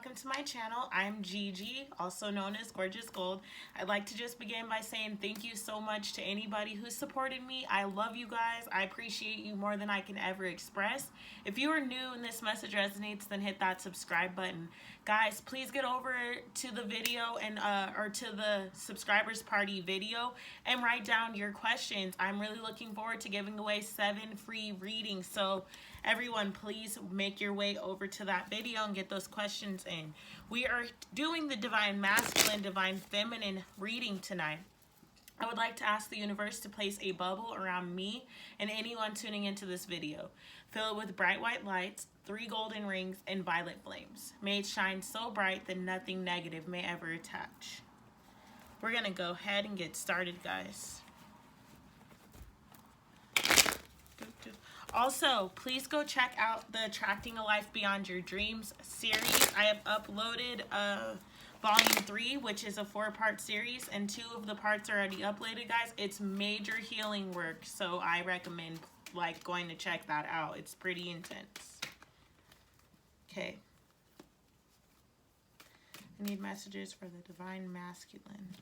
welcome to my channel. I'm Gigi, also known as Gorgeous Gold. I'd like to just begin by saying thank you so much to anybody who supported me. I love you guys. I appreciate you more than I can ever express. If you are new and this message resonates, then hit that subscribe button. Guys, please get over to the video and or to the subscribers party video and write down your questions. I'm really looking forward to giving away 7 free readings. So everyone, please make your way over to that video and get those questions in. We are doing the Divine Masculine, Divine Feminine reading tonight. I would like to ask the universe to place a bubble around me and anyone tuning into this video. Fill it with bright white lights, 3 golden rings, and violet flames. May it shine so bright that nothing negative may ever attach. We're going to go ahead and get started, guys. Also, please go check out the Attracting a Life Beyond Your Dreams series. I have uploaded Volume 3, which is a 4-part series, and 2 of the parts are already uploaded, guys. It's major healing work, so I recommend going to check that out. It's pretty intense. Okay. I need messages for the Divine Masculine.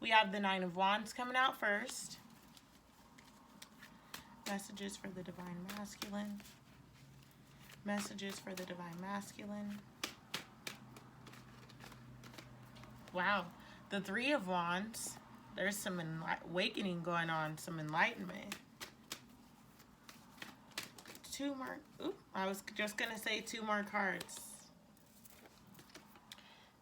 We have the 9 of Wands coming out first. Messages for the Divine Masculine. Messages for the Divine Masculine. Wow. The 3 of Wands. There's some awakening going on. Some enlightenment. 2 more. Oop, I was just going to say 2 more cards.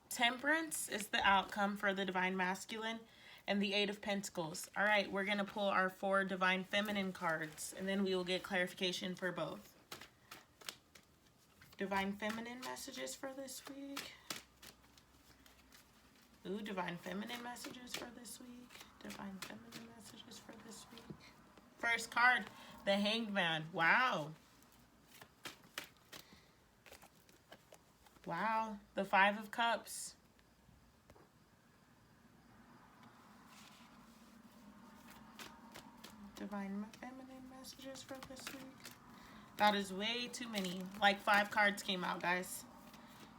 Temperance is the outcome for the Divine Masculine, and the 8 of Pentacles. All right, we're going to pull our 4 Divine Feminine cards, and then we will get clarification for both. Divine Feminine messages for this week. Ooh, Divine Feminine messages for this week. Divine Feminine messages for this week. First card, the Hanged Man. Wow. Wow, the 5 of Cups. Divine Feminine messages for this week. That is way too many. Like 5 cards came out, guys.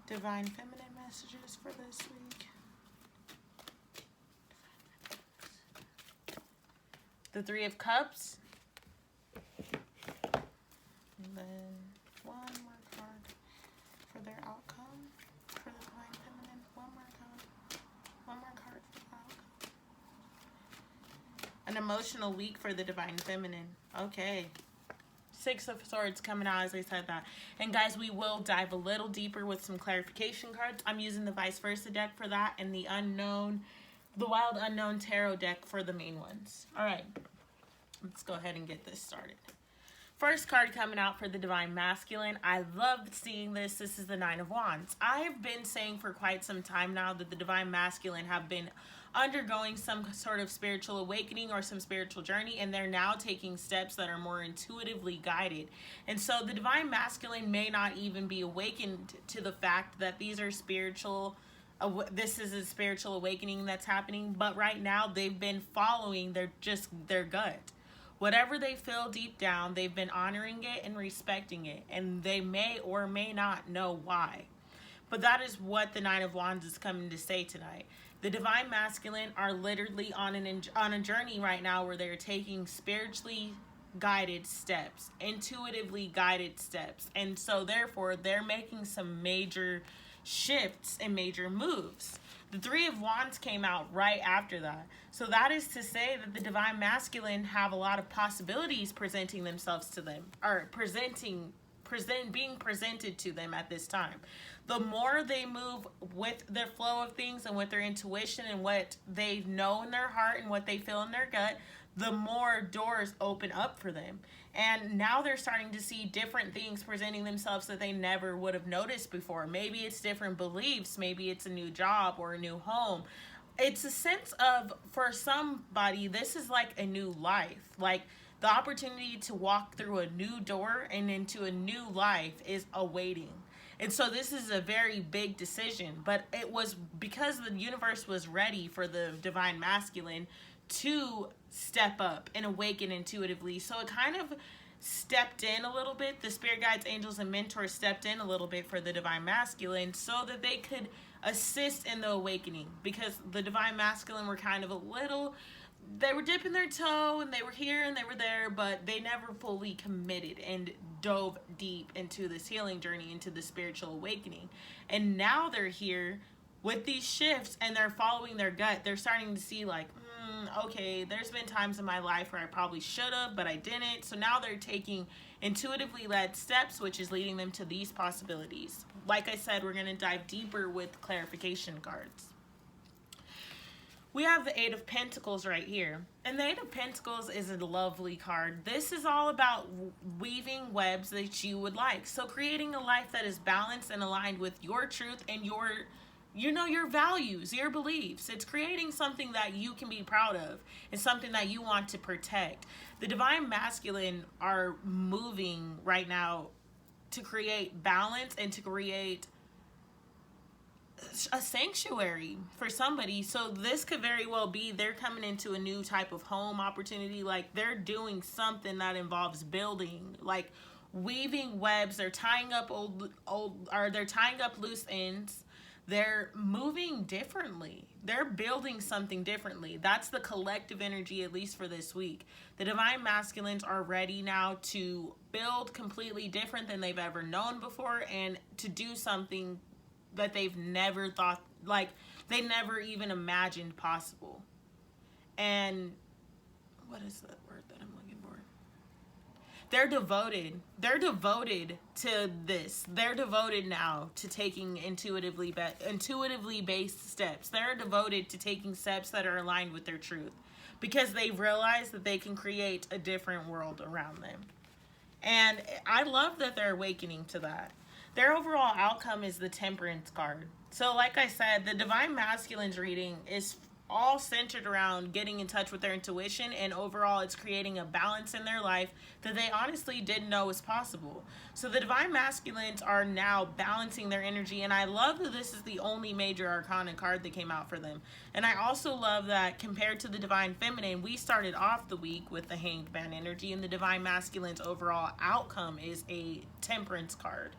Divine Feminine messages for this week. The 3 of Cups. And then 1 more card for their outcome. For the Divine Feminine. 1 more card. 1 more card for the outcome. An emotional week for the Divine Feminine. Okay. 6 of Swords coming out as I said that. And guys, we will dive a little deeper with some clarification cards. I'm using the Vice Versa deck for that and the Wild Unknown Tarot deck for the main ones. All right. Let's go ahead and get this started. First card coming out for the Divine Masculine. I love seeing this. This is the 9 of Wands. I have been saying for quite some time now that the Divine Masculine have been undergoing some sort of spiritual awakening or some spiritual journey, and they're now taking steps that are more intuitively guided. And so the Divine Masculine may not even be awakened to the fact that these are this is a spiritual awakening that's happening, but right now they've been following their gut. Whatever they feel deep down, they've been honoring it and respecting it, and they may or may not know why. But that is what the 9 of Wands is coming to say tonight. The Divine Masculine are literally on a journey right now where they're taking spiritually guided steps, intuitively guided steps. And so therefore, they're making some major shifts and major moves. The 3 of Wands came out right after that. So that is to say that the Divine Masculine have a lot of possibilities presenting themselves to them, or being presented to them at this time. The more they move with their flow of things and with their intuition and what they know in their heart and what they feel in their gut, the more doors open up for them. And now they're starting to see different things presenting themselves that they never would have noticed before. Maybe it's different beliefs, maybe it's a new job or a new home. It's a sense of, for somebody, this is like a new life. Like the opportunity to walk through a new door and into a new life is awaiting. And so this is a very big decision, but it was because the universe was ready for the Divine Masculine to step up and awaken intuitively. So it kind of stepped in a little bit. The spirit guides, angels, and mentors stepped in a little bit for the divine masculine so that they could assist in the awakening, because the divine masculine were kind of a little, they were dipping their toe and they were here and they were there, but they never fully committed and dove deep into this healing journey, into the spiritual awakening. And now they're here with these shifts and they're following their gut. They're starting to see like, okay, there's been times in my life where I probably should have, but I didn't. So now they're taking intuitively led steps, which is leading them to these possibilities. Like I said, we're going to dive deeper with clarification cards. We have the Eight of Pentacles right here. And the Eight of Pentacles is a lovely card. This is all about weaving webs that you would like. So creating a life that is balanced and aligned with your truth and your values, your beliefs. It's creating something that you can be proud of and something that you want to protect. The divine masculine are moving right now to create balance and to create a sanctuary for somebody. So this could very well be they're coming into a new type of home opportunity. Like they're doing something that involves building, like weaving webs. They're tying up they're tying up loose ends. They're moving differently. They're building something differently. That's the collective energy, at least for this week. The divine masculines are ready now to build completely different than they've ever known before, and to do something that they've never thought, like they never even imagined possible. And what is the word that I'm looking for? They're devoted. They're devoted to this. They're devoted now to taking intuitively based steps. They're devoted to taking steps that are aligned with their truth, because they've realized that they can create a different world around them. And I love that they're awakening to that. Their overall outcome is the Temperance card. So like I said, the divine masculine's reading is all centered around getting in touch with their intuition, and overall it's creating a balance in their life that they honestly didn't know was possible. So the divine masculines are now balancing their energy, and I love that this is the only major arcana card that came out for them. And I also love that compared to the divine feminine, we started off the week with the Hanged Man energy, and the divine masculine's overall outcome is a Temperance card.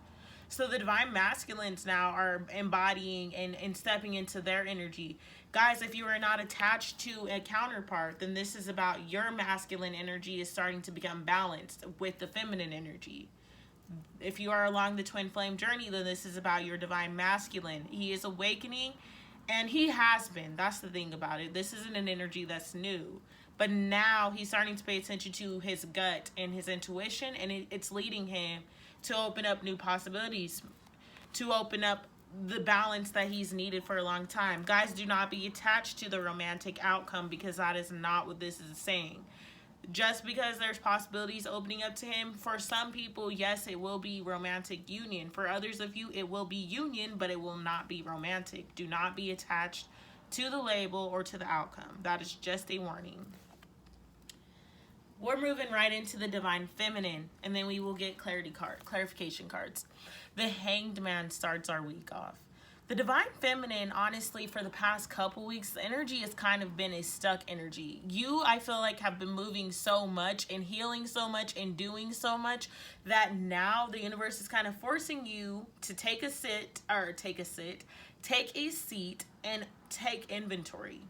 So the divine masculines now are embodying and stepping into their energy. Guys, if you are not attached to a counterpart, then this is about your masculine energy is starting to become balanced with the feminine energy. If you are along the twin flame journey, then this is about your divine masculine. He is awakening, and he has been. That's the thing about it. This isn't an energy that's new. But now he's starting to pay attention to his gut and his intuition, and it's leading him to open up new possibilities, to open up the balance that he's needed for a long time. Guys, do not be attached to the romantic outcome, because that is not what this is saying. Just because there's possibilities opening up to him, for some people, yes, it will be romantic union. For others of you, it will be union, but it will not be romantic. Do not be attached to the label or to the outcome. That is just a warning. We're moving right into the divine feminine, and then we will get clarification cards. The Hanged Man starts our week off. The divine feminine, honestly, for the past couple weeks, the energy has kind of been a stuck energy. You, I feel like, have been moving so much and healing so much and doing so much that now the universe is kind of forcing you to take a seat and take inventory.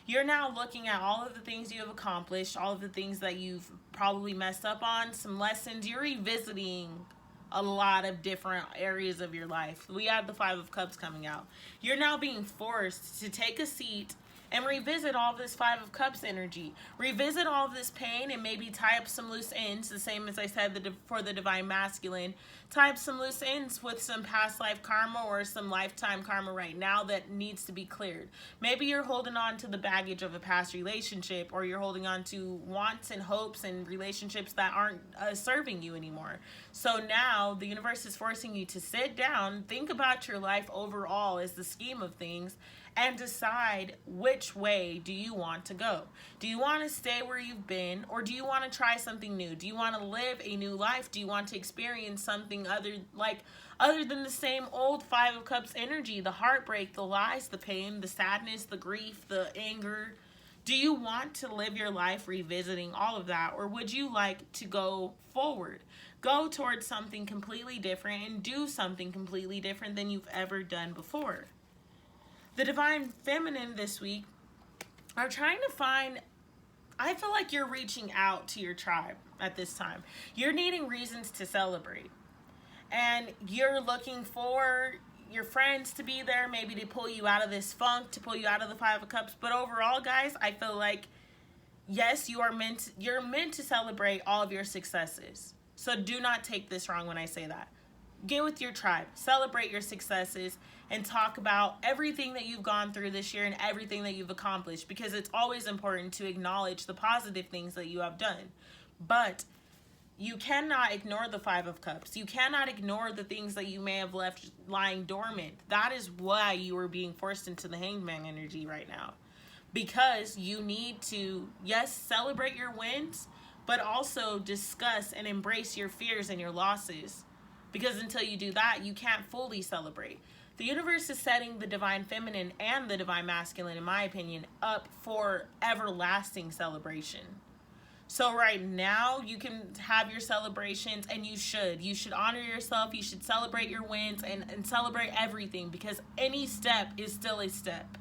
You're now looking at all of the things you have accomplished, all of the things that you've probably messed up on, some lessons. You're revisiting a lot of different areas of your life. We have the Five of Cups coming out. You're now being forced to take a seat and revisit all of this Five of Cups energy. Revisit all of this pain and maybe tie up some loose ends, the same as I said for the divine masculine. Tie up some loose ends with some past life karma or some lifetime karma right now that needs to be cleared. Maybe you're holding on to the baggage of a past relationship, or you're holding on to wants and hopes and relationships that aren't serving you anymore. So now the universe is forcing you to sit down, think about your life overall as the scheme of things, and decide which way do you want to go. Do you want to stay where you've been, or do you want to try something new? Do you want to live a new life? Do you want to experience something other than the same old Five of Cups energy, the heartbreak, the lies, the pain, the sadness, the grief, the anger? Do you want to live your life revisiting all of that, or would you like to go forward? Go towards something completely different and do something completely different than you've ever done before. The Divine Feminine this week are trying to find, I feel like you're reaching out to your tribe at this time. You're needing reasons to celebrate. And you're looking for your friends to be there, maybe to pull you out of this funk, to pull you out of the Five of Cups. But overall, guys, I feel like, yes, you're meant to celebrate all of your successes. So do not take this wrong when I say that. Get with your tribe, celebrate your successes, and talk about everything that you've gone through this year and everything that you've accomplished, because it's always important to acknowledge the positive things that you have done. But you cannot ignore the Five of Cups. You cannot ignore the things that you may have left lying dormant. That is why you are being forced into the Hanged Man energy right now. Because you need to, yes, celebrate your wins, but also discuss and embrace your fears and your losses. Because until you do that, you can't fully celebrate. The universe is setting the Divine Feminine and the Divine Masculine, in my opinion, up for everlasting celebration. So right now, you can have your celebrations, and you should honor yourself. You should celebrate your wins and celebrate everything, because any step is still a step.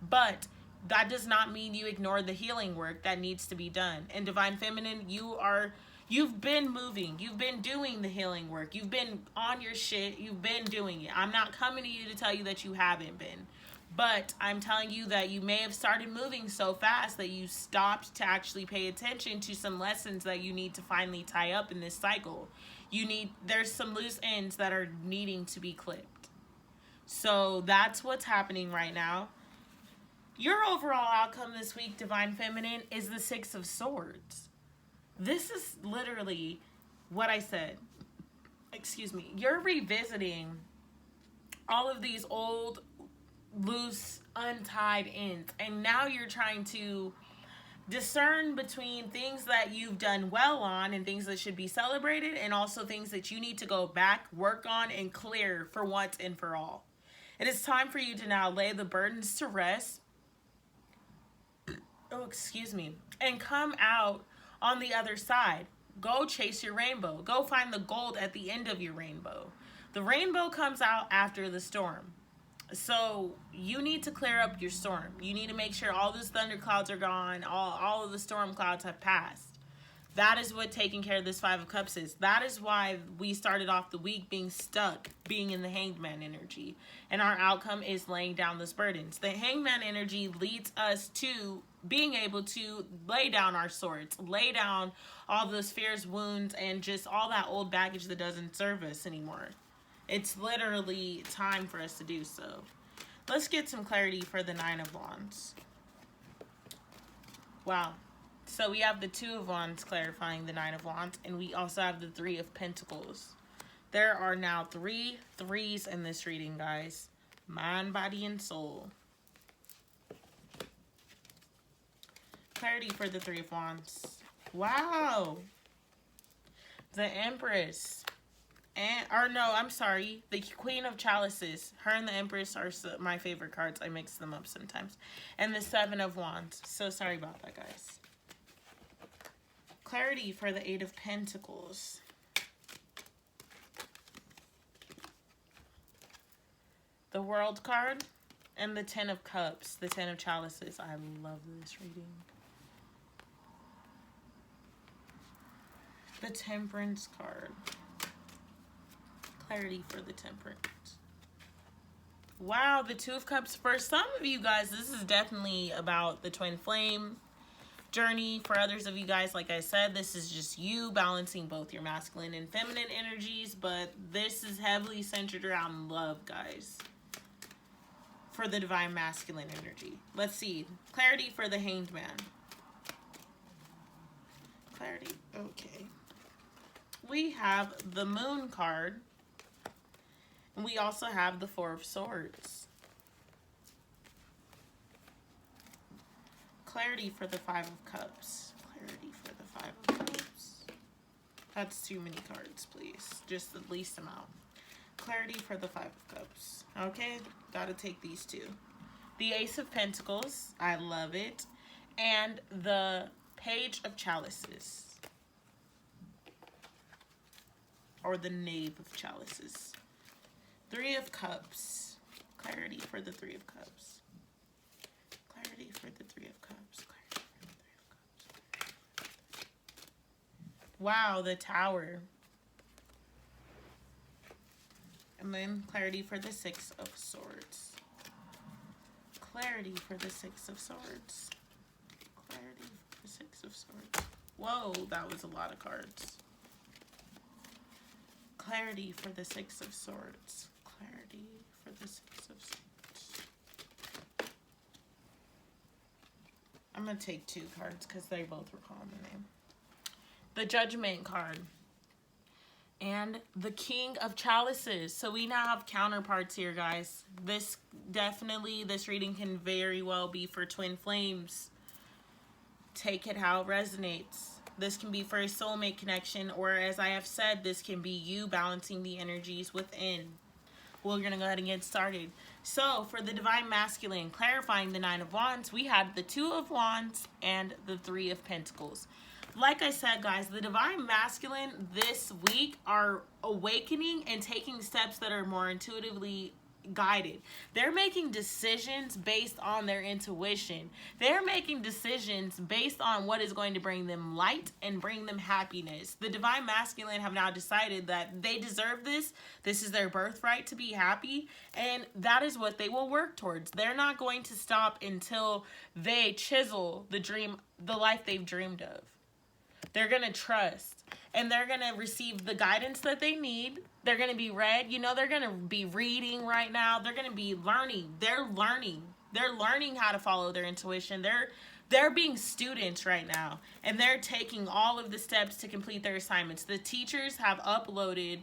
But that does not mean you ignore the healing work that needs to be done. And Divine Feminine, you've been moving. You've been doing the healing work. You've been on your shit. You've been doing it. I'm not coming to you to tell you that you haven't been. But I'm telling you that you may have started moving so fast that you stopped to actually pay attention to some lessons that you need to finally tie up in this cycle. There's some loose ends that are needing to be clipped. So that's what's happening right now. Your overall outcome this week, Divine Feminine, is the Six of Swords. This is literally what I said. Excuse me. You're revisiting all of these old, loose, untied ends, and now you're trying to discern between things that you've done well on and things that should be celebrated, and also things that you need to go back, work on, and clear for once and for all. It is time for you to now lay the burdens to rest, and come out on the other side. Go chase your rainbow. Go find the gold at the end of your rainbow. The rainbow comes out after the storm. So you need to clear up your storm. You need to make sure all those thunder clouds are gone. All of the storm clouds have passed. That is what taking care of this Five of Cups is. That is why we started off the week being stuck, being in the Hanged Man energy. And our outcome is laying down those burdens. The Hanged Man energy leads us to being able to lay down our swords, lay down all those fears, wounds, and just all that old baggage that doesn't serve us anymore. It's literally time for us to do so. Let's get some clarity for the Nine of Wands. Wow. So we have the Two of Wands clarifying the Nine of Wands, and we also have the Three of Pentacles. There are now 3 threes in this reading, guys. Mind, body, and soul. Clarity for the Three of Wands. Wow. The Empress. The Queen of Chalices. Her and the Empress are my favorite cards. I mix them up sometimes. And the Seven of Wands. So sorry about that, guys. Clarity for the Eight of Pentacles. The World card and the Ten of Cups. The Ten of Chalices. I love this reading. The Temperance card. Clarity for the Temperance. Wow, the Two of Cups. For some of you guys, this is definitely about the twin flame journey. For others of you guys, like I said, this is just you balancing both your masculine and feminine energies, but this is heavily centered around love, guys. For the Divine Masculine energy. Let's see. Clarity for the Hanged Man. Clarity. Okay. We have the Moon card. And we also have the Four of Swords. Clarity for the Five of Cups. Clarity for the Five of Cups. That's too many cards, please. Just the least amount. Clarity for the Five of Cups. Okay, gotta take these two. The Ace of Pentacles. I love it. and the Page of Chalices, or the Knave of Chalices. Three of Cups. Clarity for the Three of Cups. Clarity for the Three of Cups. Clarity for the Three of Cups. Wow, the Tower. And then clarity for the Six of Swords. Clarity for the Six of Swords. Clarity for the Six of Swords. Whoa, that was a lot of cards. Clarity for the Six of Swords. Clarity for the Six of Swords. I'm going to take two cards because they both were calling the name. The Judgment card. And the King of Chalices. So we now have counterparts here, guys. This reading can very well be for twin flames. Take it how it resonates. This can be for a soulmate connection, or as I have said, this can be you balancing the energies within. We're going to go ahead and get started. So for the Divine Masculine, clarifying the Nine of Wands, we had the Two of Wands and the Three of Pentacles. Like I said, guys, the Divine Masculine this week are awakening and taking steps that are more intuitively guided. They're making decisions based on their intuition. They're making decisions based on what is going to bring them light and bring them happiness. The Divine Masculine have now decided that they deserve this. This is their birthright to be happy, and that is what they will work towards. They're not going to stop until they chisel the life they've dreamed of. They're going to trust, and they're going to receive the guidance that they need. They're going to be read. You know, they're going to be reading right now. They're going to be learning. They're learning. They're learning how to follow their intuition. They're being students right now, and they're taking all of the steps to complete their assignments. The teachers have uploaded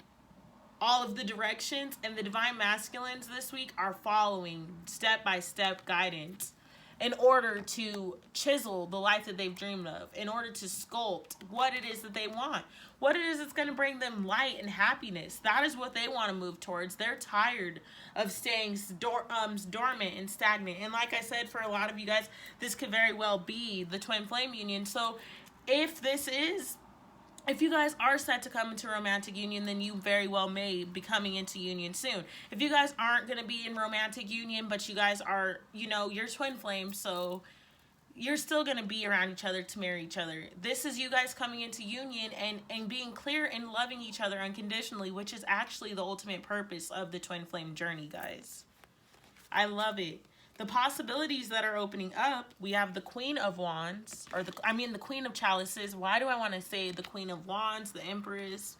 all of the directions, and the Divine Masculines this week are following step-by-step guidance in order to chisel the life that they've dreamed of, in order to sculpt what it is that they want, what it is that's going to bring them light and happiness. That is what they want to move towards. They're tired of staying dormant and stagnant. And like I said, for a lot of you guys, this could very well be the twin flame union. So if you guys are set to come into romantic union, then you very well may be coming into union soon. If you guys aren't going to be in romantic union, but you guys are, you're twin flames, so you're still going to be around each other to marry each other. This is you guys coming into union and being clear and loving each other unconditionally, which is actually the ultimate purpose of the twin flame journey, guys. I love it. The possibilities that are opening up, we have the Queen of Wands, the Queen of Chalices. Why do I want to say the Queen of Wands, the Empress,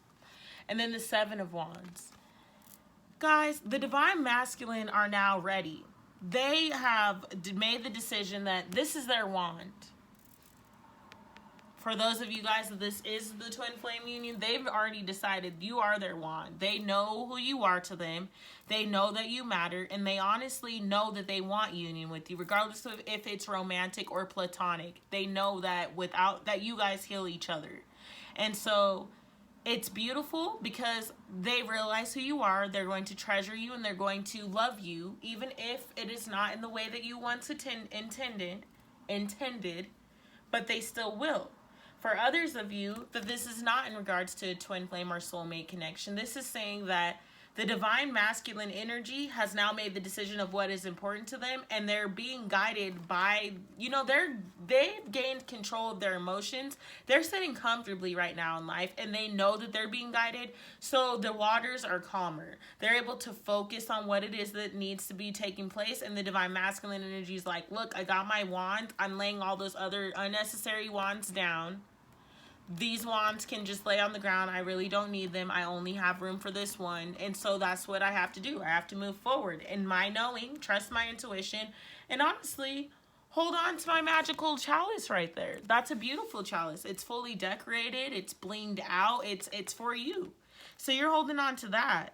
and then the Seven of Wands? Guys, the Divine Masculine are now ready. They have made the decision that this is their wand. For those of you guys that this is the twin flame union, they've already decided you are their wand. They know who you are to them. They know that you matter, and they honestly know that they want union with you, regardless of if it's romantic or platonic. They know that that you guys heal each other. And so it's beautiful because they realize who you are. They're going to treasure you, and they're going to love you, even if it is not in the way that you once intended, but they still will. For others of you, that this is not in regards to a twin flame or soulmate connection. This is saying that the Divine Masculine energy has now made the decision of what is important to them, and they're being guided by, they've gained control of their emotions. They're sitting comfortably right now in life, and they know that they're being guided, so the waters are calmer. They're able to focus on what it is that needs to be taking place, and the Divine Masculine energy is like, look, I got my wand. I'm laying all those other unnecessary wands down. These wands can just lay on the ground. I really don't need them. I only have room for this one. And so that's what I have to do. I have to move forward in my knowing, trust my intuition, and honestly, hold on to my magical chalice right there. That's a beautiful chalice. It's fully decorated. It's blinged out. It's for you. So you're holding on to that.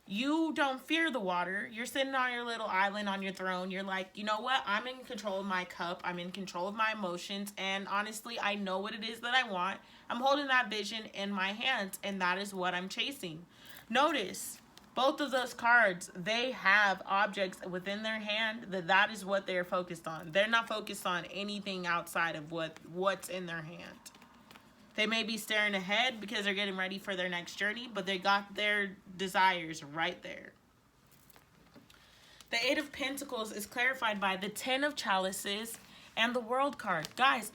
You don't fear the water. You're sitting on your little island on your throne. You're like, you know what? I'm in control of my cup. I'm in control of my emotions. And honestly, I know what it is that I want. I'm holding that vision in my hands, and that is what I'm chasing. Notice, Both of those cards, they have objects within their hand that is what they're focused on. They're not focused on anything outside of what's in their hand. They may be staring ahead because they're getting ready for their next journey, but they got their desires right there. The Eight of Pentacles is clarified by the Ten of Chalices and the World card. Guys,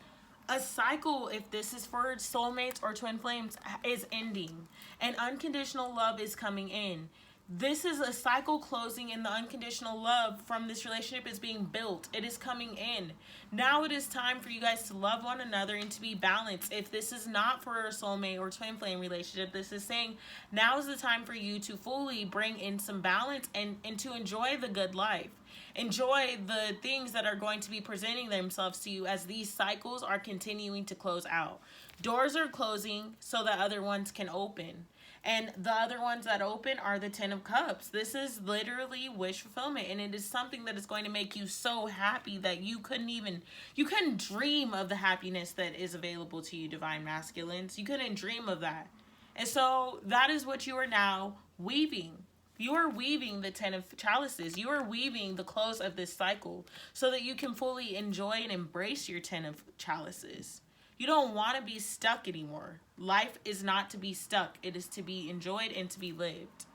a cycle, if this is for soulmates or twin flames, is ending. And unconditional love is coming in. This is a cycle closing, and the unconditional love from this relationship is being built. It is coming in. Now it is time for you guys to love one another and to be balanced. If this is not for a soulmate or twin flame relationship, this is saying now is the time for you to fully bring in some balance and to enjoy the good life. Enjoy the things that are going to be presenting themselves to you as these cycles are continuing to close out. Doors are closing so that other ones can open. And the other ones that open are the Ten of Cups. This is literally wish fulfillment. And it is something that is going to make you so happy that you couldn't dream of the happiness that is available to you, Divine Masculines. You couldn't dream of that. And so that is what you are now weaving. You are weaving the Ten of Chalices. You are weaving the close of this cycle so that you can fully enjoy and embrace your Ten of Chalices. You don't want to be stuck anymore. Life is not to be stuck. It is to be enjoyed and to be lived.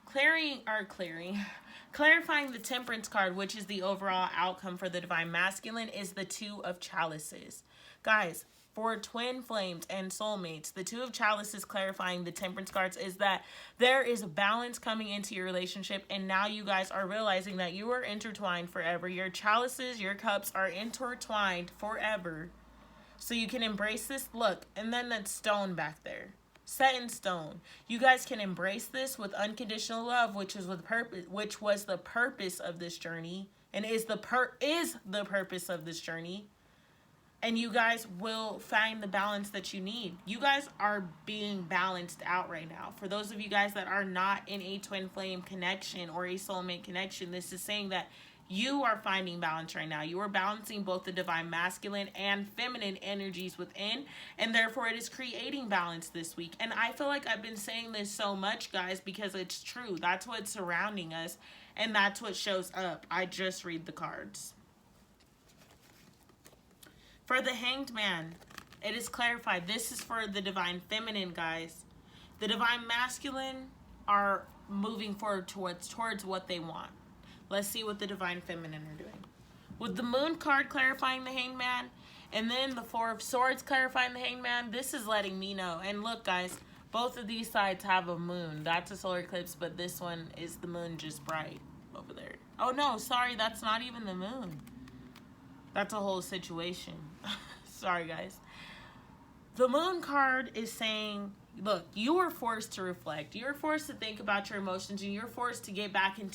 Clarifying the Temperance card, which is the overall outcome for the Divine Masculine, is the Two of Chalices. Guys, for twin flames and soulmates, the Two of Chalices clarifying the Temperance cards is that there is balance coming into your relationship, and now you guys are realizing that you are intertwined forever. Your chalices, your cups are intertwined forever. So you can embrace this look, and then that stone back there, set in stone. You guys can embrace this with unconditional love, which was the purpose of this journey, and is the purpose of this journey. And you guys will find the balance that you need. You guys are being balanced out right now. For those of you guys that are not in a twin flame connection or a soulmate connection, this is saying that you are finding balance right now. You are balancing both the Divine Masculine and feminine energies within, and therefore it is creating balance this week. And I feel like I've been saying this so much, guys, because it's true. That's what's surrounding us, and that's what shows up. I just read the cards. For the Hanged Man, it is clarified. This is for the Divine Feminine, guys. The Divine Masculine are moving forward towards what they want. Let's see what the Divine Feminine are doing. With the Moon card clarifying the Hanged Man, and then the Four of Swords clarifying the Hanged Man, this is letting me know. And look, guys, both of these sides have a moon. That's a solar eclipse, but this one is the moon just bright over there. Oh, no, sorry, that's not even the moon. That's a whole situation. Sorry, guys. The Moon card is saying, look, you are forced to reflect. You're forced to think about your emotions, and you're forced to get back in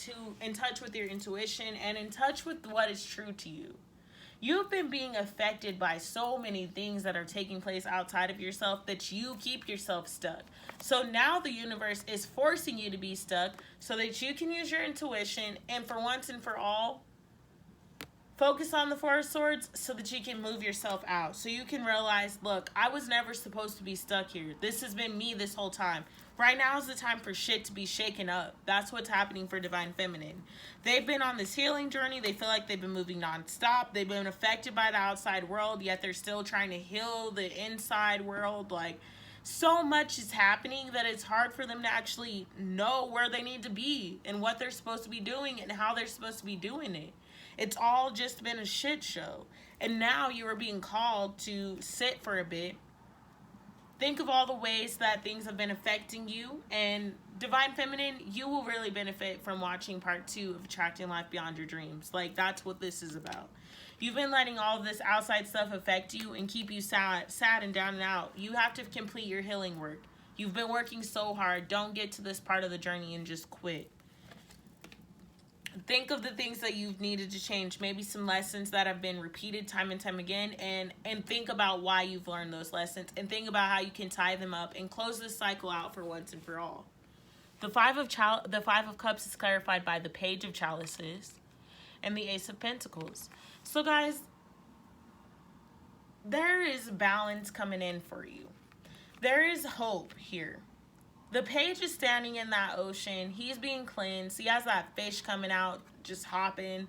touch with your intuition and in touch with what is true to you. You've been being affected by so many things that are taking place outside of yourself that you keep yourself stuck. So now the universe is forcing you to be stuck so that you can use your intuition and for once and for all, focus on the Four of Swords so that you can move yourself out. So you can realize, look, I was never supposed to be stuck here. This has been me this whole time. Right now is the time for shit to be shaken up. That's what's happening for Divine Feminine. They've been on this healing journey. They feel like they've been moving nonstop. They've been affected by the outside world, yet they're still trying to heal the inside world. Like, so much is happening that it's hard for them to actually know where they need to be and what they're supposed to be doing and how they're supposed to be doing it. It's all just been a shit show. And now you are being called to sit for a bit. Think of all the ways that things have been affecting you. And Divine Feminine, you will really benefit from watching part 2 of Attracting Life Beyond Your Dreams. Like, that's what this is about. You've been letting all of this outside stuff affect you and keep you sad and down and out. You have to complete your healing work. You've been working so hard. Don't get to this part of the journey and just quit. Think of the things that you've needed to change, maybe some lessons that have been repeated time and time again, and think about why you've learned those lessons, and think about how you can tie them up and close this cycle out for once and for all. The Five of Cups is clarified by the Page of Chalices and the Ace of Pentacles. So guys, there is balance coming in for you. There is hope here. The page is standing in that ocean. He's being cleansed. He has that fish coming out, just hopping.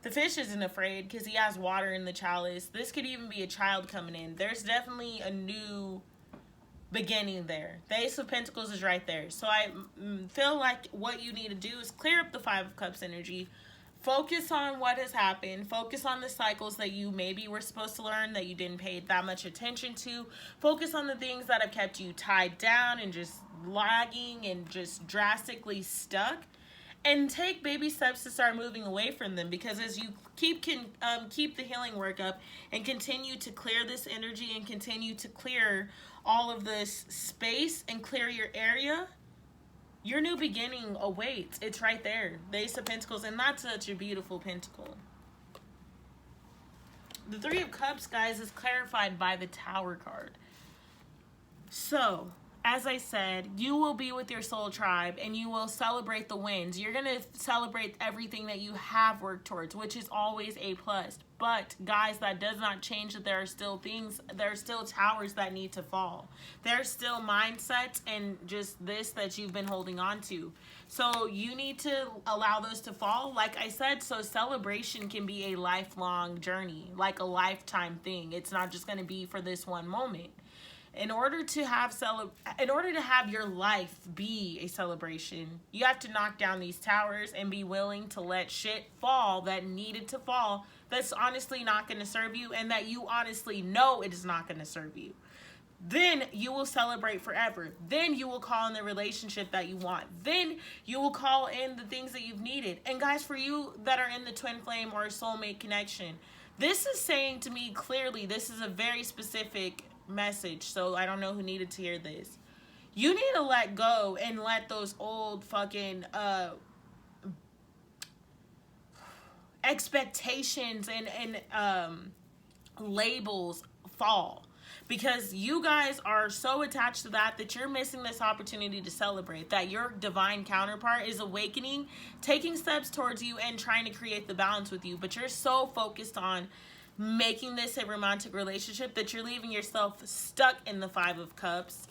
The fish isn't afraid because he has water in the chalice. This could even be a child coming in. There's definitely a new beginning there. The Ace of Pentacles is right there. So I feel like what you need to do is clear up the Five of Cups energy. Focus on what has happened. Focus on the cycles that you maybe were supposed to learn that you didn't pay that much attention to. Focus on the things that have kept you tied down and just lagging and just drastically stuck. And take baby steps to start moving away from them, because as you keep the healing work up and continue to clear this energy and continue to clear all of this space and clear your area, your new beginning awaits. It's right there. The Ace of Pentacles, and that's such a beautiful pentacle. The Three of Cups, guys, is clarified by the Tower card. So, as I said, you will be with your soul tribe and you will celebrate the wins. You're going to celebrate everything that you have worked towards, which is always a plus. But, guys, that does not change that there are still things, there are still towers that need to fall. There's still mindsets and just this that you've been holding on to. So you need to allow those to fall. Like I said, so celebration can be a lifelong journey, like a lifetime thing. It's not just going to be for this one moment. In order to have your life be a celebration, you have to knock down these towers and be willing to let shit fall that needed to fall, that's honestly not going to serve you, and that you honestly know it is not going to serve you. Then you will celebrate forever. Then you will call in the relationship that you want. Then you will call in the things that you've needed. And guys, for you that are in the twin flame or soulmate connection, this is saying to me clearly, this is a very specific message, so I don't know who needed to hear this. You need to let go and let those old fucking expectations and labels fall, because you guys are so attached to that you're missing this opportunity to celebrate that your divine counterpart is awakening, taking steps towards you and trying to create the balance with you, but you're so focused on making this a romantic relationship that you're leaving yourself stuck in the Five of Cups.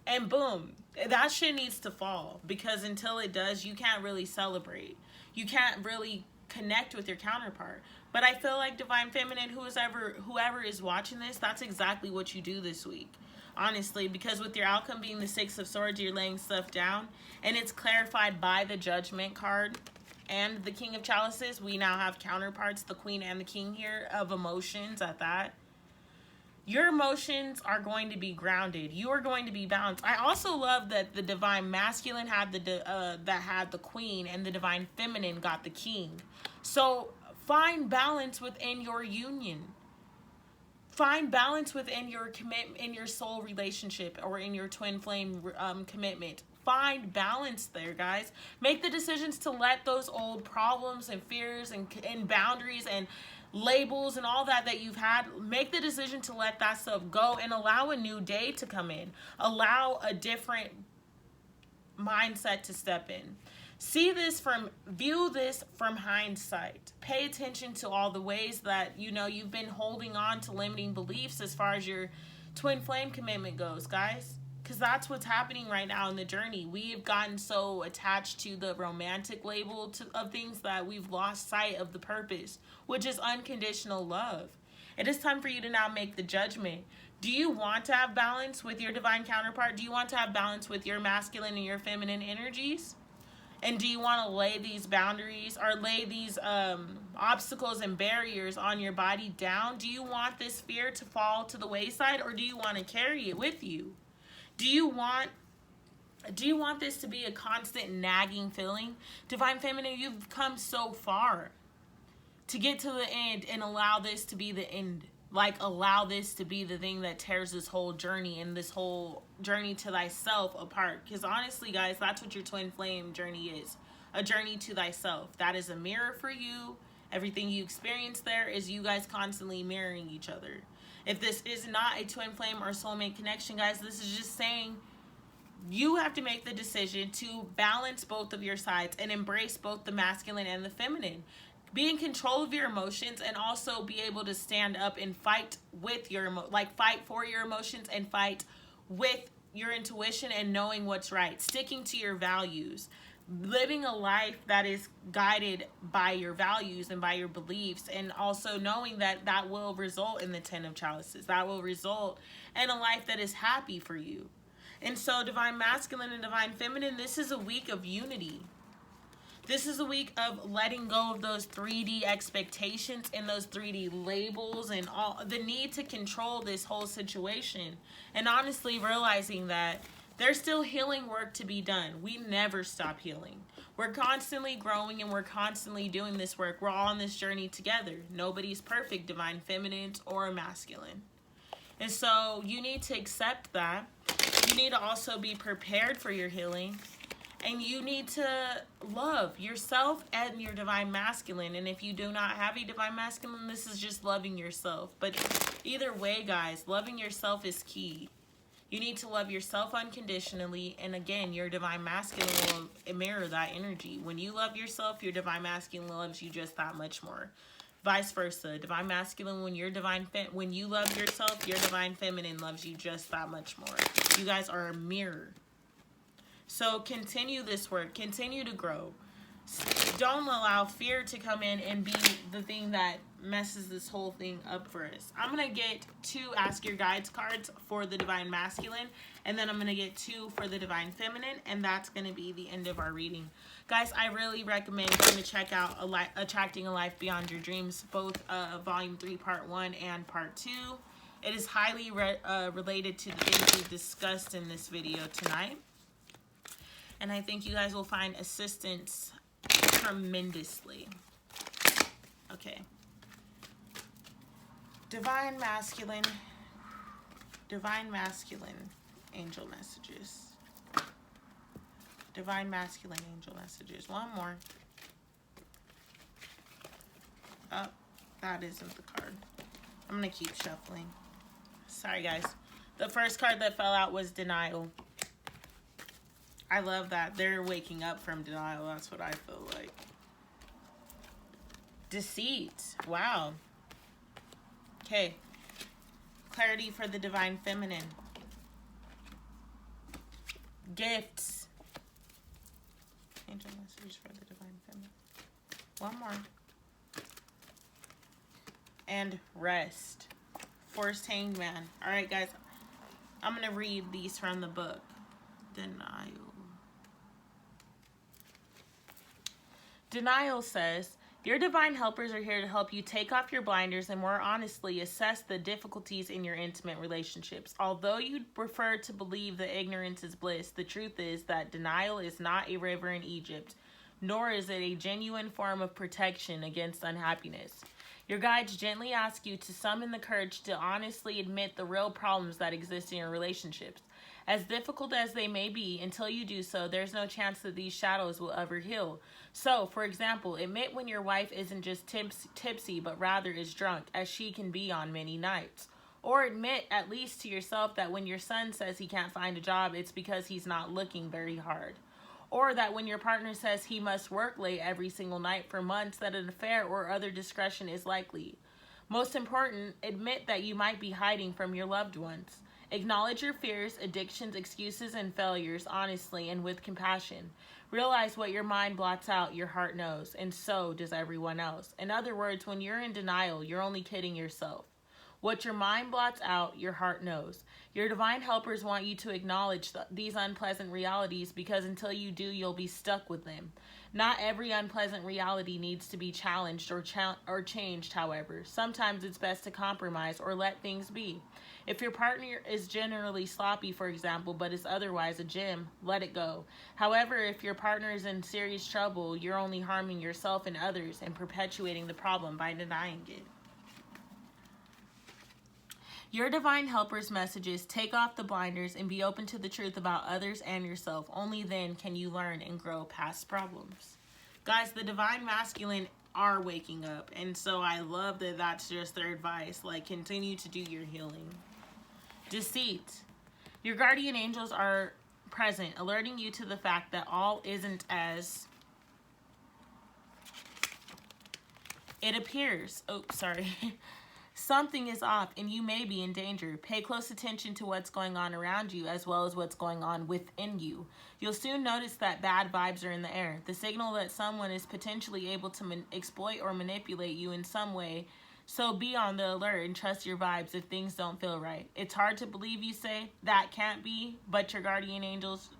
And boom, that shit needs to fall, because until it does, you can't really celebrate. You can't really connect with your counterpart. But I feel like Divine Feminine, whoever is watching this, that's exactly what you do this week. Honestly, because with your outcome being the Six of Swords, you're laying stuff down, and it's clarified by the Judgment card and the King of Chalices. We now have counterparts, the Queen and the King here, of emotions at that. Your emotions are going to be grounded. You are going to be balanced. I also love that the Divine Masculine had the Queen, and the Divine Feminine got the King. So find balance within your union. Find balance within your commitment, in your soul relationship, or in your twin flame commitment. Find balance there, guys. Make the decisions to let those old problems and fears and boundaries and labels and all that you've had, make the decision to let that stuff go and allow a new day to come in. Allow a different mindset to step in. View this from hindsight. Pay attention to all the ways that you've been holding on to limiting beliefs as far as your twin flame commitment goes, guys. Because that's what's happening right now in the journey. We've gotten so attached to the romantic label of things that we've lost sight of the purpose, which is unconditional love. It is time for you to now make the judgment. Do you want to have balance with your divine counterpart? Do you want to have balance with your masculine and your feminine energies? And do you want to lay these boundaries or lay these obstacles and barriers on your body down? Do you want this fear to fall to the wayside, or do you want to carry it with you? Do you want this to be a constant nagging feeling? Divine Feminine, you've come so far to get to the end and allow this to be the end. Like, allow this to be the thing that tears this whole journey and this whole journey to thyself apart. Because honestly, guys, that's what your twin flame journey is. A journey to thyself. That is a mirror for you. Everything you experience there is you guys constantly mirroring each other. If this is not a twin flame or soulmate connection, guys, this is just saying you have to make the decision to balance both of your sides and embrace both the masculine and the feminine. Be in control of your emotions and also be able to stand up and fight with fight for your emotions and fight with your intuition and knowing what's right, sticking to your values, living a life that is guided by your values and by your beliefs, and also knowing that that will result in the 10 of chalices, that will result in a life that is happy for you. And so divine masculine and divine feminine, this is a week of unity. This is a week of letting go of those 3D expectations and those 3D labels and all the need to control this whole situation. And honestly realizing that there's still healing work to be done. We never stop healing. We're constantly growing and we're constantly doing this work. We're all on this journey together. Nobody's perfect, divine feminines or masculine. And so you need to accept that. You need to also be prepared for your healing. And you need to love yourself and your divine masculine. And if you do not have a divine masculine, this is just loving yourself. But either way, guys, loving yourself is key. You need to love yourself unconditionally. And again, your divine masculine will mirror that energy. When you love yourself, your divine masculine loves you just that much more. Vice versa. Divine masculine, when you love yourself, your divine feminine loves you just that much more. You guys are a mirror. So continue this work. Continue to grow. Don't allow fear to come in and be the thing that messes this whole thing up for us. I'm going to get 2 Ask Your Guides cards for the Divine Masculine, and then I'm going to get 2 for the Divine Feminine, and that's going to be the end of our reading. Guys, I really recommend going to check out Attracting a Life Beyond Your Dreams, both Volume 3, Part 1 and Part 2. It is highly related to the things we've discussed in this video tonight. And I think you guys will find assistance tremendously. Okay. Divine masculine angel messages. Divine masculine angel messages. One more. Oh, that isn't the card. I'm going to keep shuffling. Sorry, guys. The first card that fell out was denial. I love that. They're waking up from denial. That's what I feel like. Deceit. Wow. Okay. Clarity for the divine feminine. Gifts. Angel message for the divine feminine. One more. And rest. Forced hangman. Alright, guys. I'm going to read these from the book. Denial. Denial says, your divine helpers are here to help you take off your blinders and more honestly assess the difficulties in your intimate relationships. Although you'd prefer to believe that ignorance is bliss, the truth is that denial is not a river in Egypt, nor is it a genuine form of protection against unhappiness. Your guides gently ask you to summon the courage to honestly admit the real problems that exist in your relationships. As difficult as they may be, until you do so, there's no chance that these shadows will ever heal. So, for example, admit when your wife isn't just tipsy, but rather is drunk, as she can be on many nights. Or admit, at least to yourself, that when your son says he can't find a job, it's because he's not looking very hard. Or that when your partner says he must work late every single night for months, that an affair or other discretion is likely. Most important, admit that you might be hiding from your loved ones. Acknowledge your fears, addictions, excuses, and failures honestly and with compassion. Realize what your mind blots out, your heart knows, and so does everyone else. In other words, when you're in denial, you're only kidding yourself. What your mind blots out, your heart knows. Your divine helpers want you to acknowledge these unpleasant realities because until you do, you'll be stuck with them. Not every unpleasant reality needs to be challenged or changed, however. Sometimes it's best to compromise or let things be. If your partner is generally sloppy, for example, but is otherwise a gem, let it go. However, if your partner is in serious trouble, you're only harming yourself and others and perpetuating the problem by denying it. Your divine helper's messages: take off the blinders and be open to the truth about others and yourself. Only then can you learn and grow past problems. Guys, the divine masculine are waking up, and so I love that that's just their advice. Like, continue to do your healing. Deceit. Your guardian angels are present, alerting you to the fact that all isn't as it appears. Oh, sorry. Something is off and you may be in danger. Pay close attention to what's going on around you as well as what's going on within you. You'll soon notice that bad vibes are in the air, the signal that someone is potentially able to exploit or manipulate you in some way. So be on the alert and trust your vibes if things don't feel right. It's hard to believe, you say, that can't be, but your guardian angels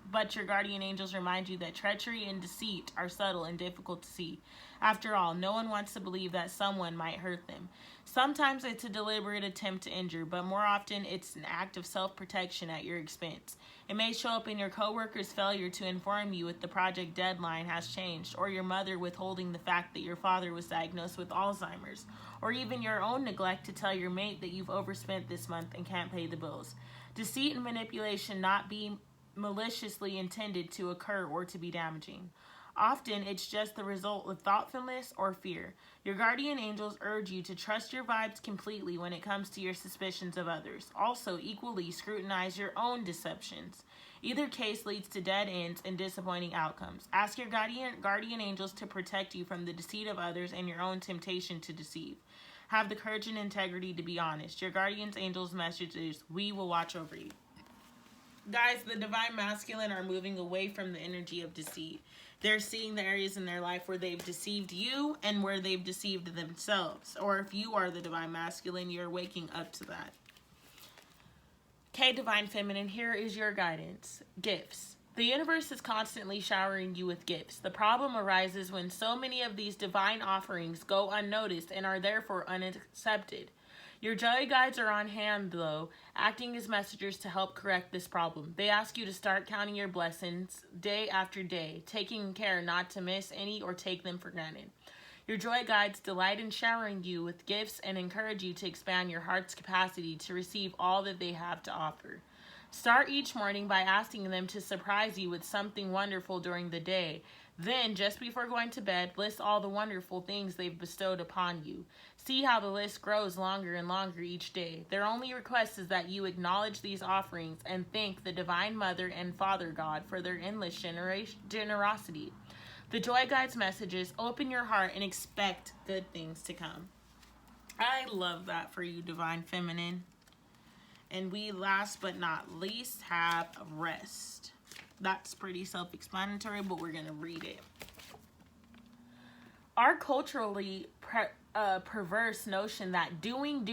remind you that treachery and deceit are subtle and difficult to see. After all, no one wants to believe that someone might hurt them. Sometimes it's a deliberate attempt to injure, but more often it's an act of self-protection at your expense. It may show up in your coworker's failure to inform you if the project deadline has changed, or your mother withholding the fact that your father was diagnosed with Alzheimer's, or even your own neglect to tell your mate that you've overspent this month and can't pay the bills. Deceit and manipulation not be maliciously intended to occur or to be damaging. Often, it's just the result of thoughtfulness or fear. Your guardian angels urge you to trust your vibes completely when it comes to your suspicions of others. Also, equally scrutinize your own deceptions. Either case leads to dead ends and disappointing outcomes. Ask your guardian angels to protect you from the deceit of others and your own temptation to deceive. Have the courage and integrity to be honest. Your guardian angels' message is, we will watch over you. Guys, the divine masculine are moving away from the energy of deceit. They're seeing the areas in their life where they've deceived you and where they've deceived themselves. Or if you are the divine masculine, you're waking up to that. Okay, divine feminine, here is your guidance. Gifts. The universe is constantly showering you with gifts. The problem arises when so many of these divine offerings go unnoticed and are therefore unaccepted. Your joy guides are on hand, though, acting as messengers to help correct this problem. They ask you to start counting your blessings day after day, taking care not to miss any or take them for granted. Your joy guides delight in showering you with gifts and encourage you to expand your heart's capacity to receive all that they have to offer. Start each morning by asking them to surprise you with something wonderful during the day. Then, just before going to bed, list all the wonderful things they've bestowed upon you. See how the list grows longer and longer each day. Their only request is that you acknowledge these offerings and thank the Divine Mother and Father God for their endless generosity. The Joy Guide's message is, open your heart and expect good things to come. I love that for you, Divine Feminine. And we, last but not least, have rest. That's pretty self-explanatory, but we're going to read it. Our culturally perverse notion that doing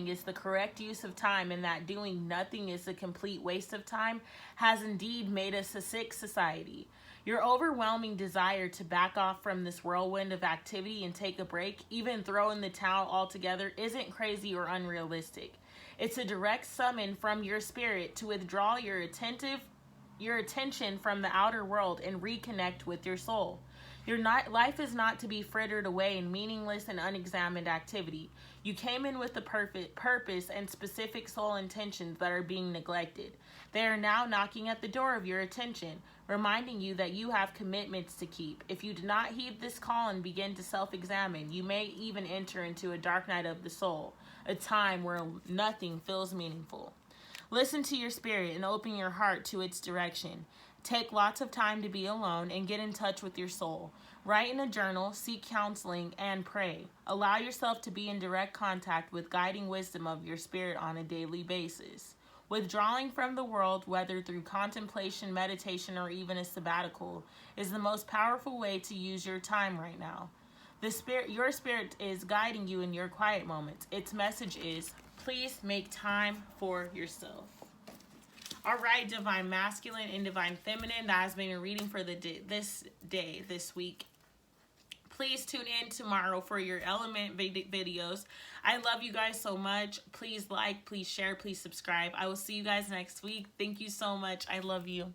is the correct use of time and that doing nothing is a complete waste of time has indeed made us a sick society. Your overwhelming desire to back off from this whirlwind of activity and take a break, even throw in the towel altogether, isn't crazy or unrealistic. It's a direct summon from your spirit to withdraw your attention from the outer world and reconnect with your soul. Life is not to be frittered away in meaningless and unexamined activity. You came in with a purpose and specific soul intentions that are being neglected. They are now knocking at the door of your attention, reminding you that you have commitments to keep. If you do not heed this call and begin to self-examine, you may even enter into a dark night of the soul, a time where nothing feels meaningful. Listen to your spirit and open your heart to its direction. Take lots of time to be alone and get in touch with your soul. Write in a journal, seek counseling, and pray. Allow yourself to be in direct contact with guiding wisdom of your spirit on a daily basis. Withdrawing from the world, whether through contemplation, meditation, or even a sabbatical, is the most powerful way to use your time right now. Your spirit is guiding you in your quiet moments. Its message is, please make time for yourself. All right, Divine Masculine and Divine Feminine, that has been a reading for this week. Please tune in tomorrow for your element videos. I love you guys so much. Please like, please share, please subscribe. I will see you guys next week. Thank you so much. I love you.